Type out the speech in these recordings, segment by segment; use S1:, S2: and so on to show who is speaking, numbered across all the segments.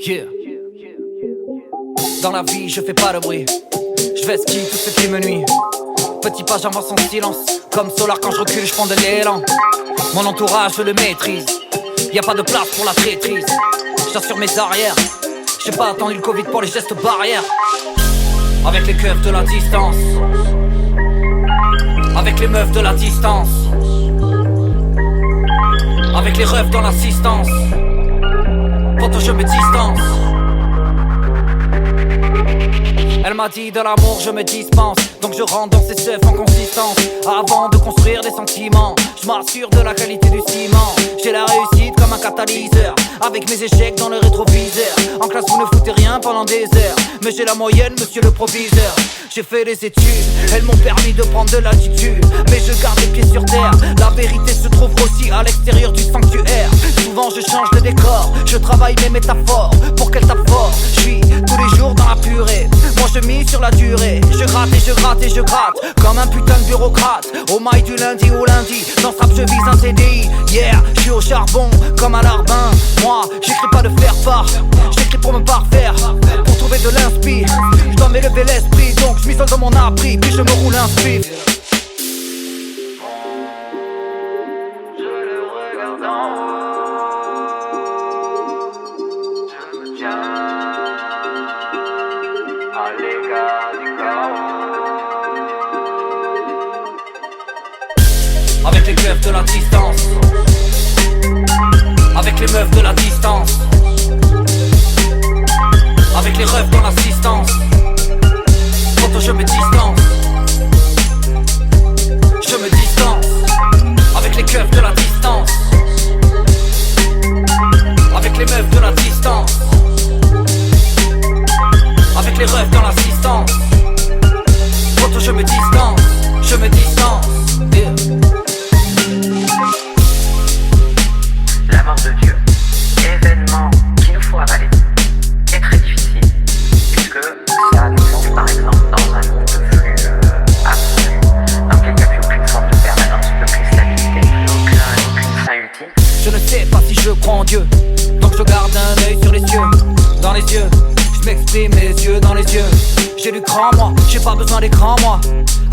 S1: Yeah. Dans la vie, je fais pas de bruit. Je vais skier tout ce qui me nuit. Petit pas, j'avance en silence. Comme Solar, quand je recule, je prends de l'élan. Mon entourage, je le maîtrise. Y'a pas de place pour la traîtrise. J'assure mes arrières. J'ai pas attendu le Covid pour les gestes barrières. Avec les keufs de la distance. Avec les meufs de la distance. Avec les refs dans l'assistance. Pourtant je me distance. Elle m'a dit de l'amour je me dispense. Donc je rentre dans ces seufs en consistance. Avant de construire des sentiments, je m'assure de la qualité du ciment. J'ai la réussite comme un catalyseur. Avec mes échecs dans le rétroviseur. En classe vous ne foutez rien pendant des heures. Mais j'ai la moyenne monsieur le proviseur. J'ai fait des études, elles m'ont permis de prendre de l'altitude. Mais je garde les pieds sur terre. La vérité se trouve aussi à l'extérieur du sanctuaire. Souvent je change de décor. Je travaille mes métaphores pour qu'elles tapent fort. Je suis tous les jours dans la purée. Moi je mise sur la durée. Je gratte et je gratte et je gratte comme un putain de bureaucrate. Au mail du lundi au lundi. Dans ce rap je vise un CDI. Yeah, je suis au charbon comme un larbin. Moi j'écris pas de faire part. J'écris pour me parfaire. Pour trouver de l'inspi. Je dois m'élever l'esprit. Donc je m'isole dans mon abri. Puis je me roule un spiff.
S2: Je le regarde en haut. Je me tiens à l'écart du chaos.
S1: Avec les keufs de la distance. Avec les meufs de la distance. Avec les refs dans l'assistance. Pourtant je me distance. Je me distance. Avec les keufs de la distance. Avec les meufs de la distance. Avec les refs dans l'assistance. Pourtant je me distance. Je me distance. Yeah.
S2: La mort de Dieu, événement qu'il nous faut avaler, est très difficile, puisque ça nous lance par exemple dans un monde de flux absolu, dans lequel il n'y a plus aucune forme de permanence, plus aucune stabilité, aucune fin ultime.
S1: Je ne sais pas si je crois en Dieu. Donc je garde un œil sur les cieux. Dans les yeux, je m'exprime les yeux dans les yeux. J'ai du cran moi, j'ai pas besoin d'écran moi.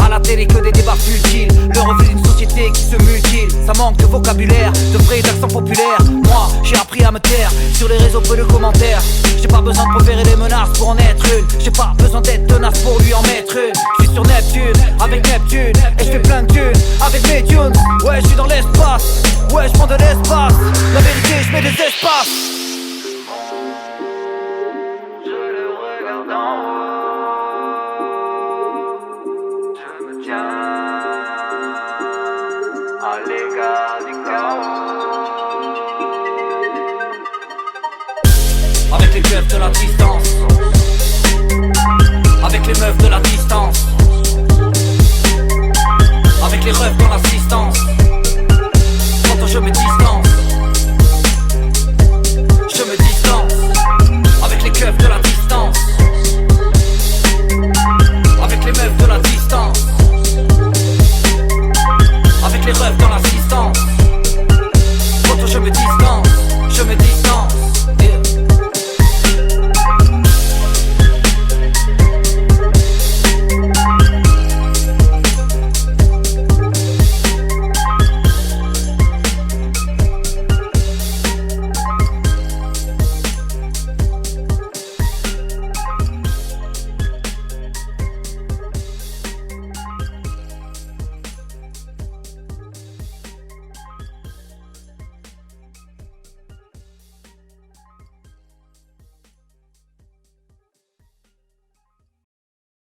S1: À la télé que des débats futiles. Le reflet d'une société qui se mutile. Ça manque de vocabulaire, de vrais accents populaires. Moi, j'ai appris à me taire. Sur les réseaux peu de commentaires. J'ai pas besoin de proférer des menaces pour en être une. J'ai pas besoin d'être tenace pour lui en mettre une. Je suis sur Neptune, avec Neptune. Et je fais plein de thunes, avec mes tunes. Ouais, je suis dans l'espace. Ouais, je prends de l'espace. La vérité, je mets des espaces.
S2: Je le regarde en haut. Je me tiens à l'écart du chaos.
S1: Avec les keufs de la distance. Avec les meufs de la distance. Avec les refs dans l'assistance. Pourtant je me distance.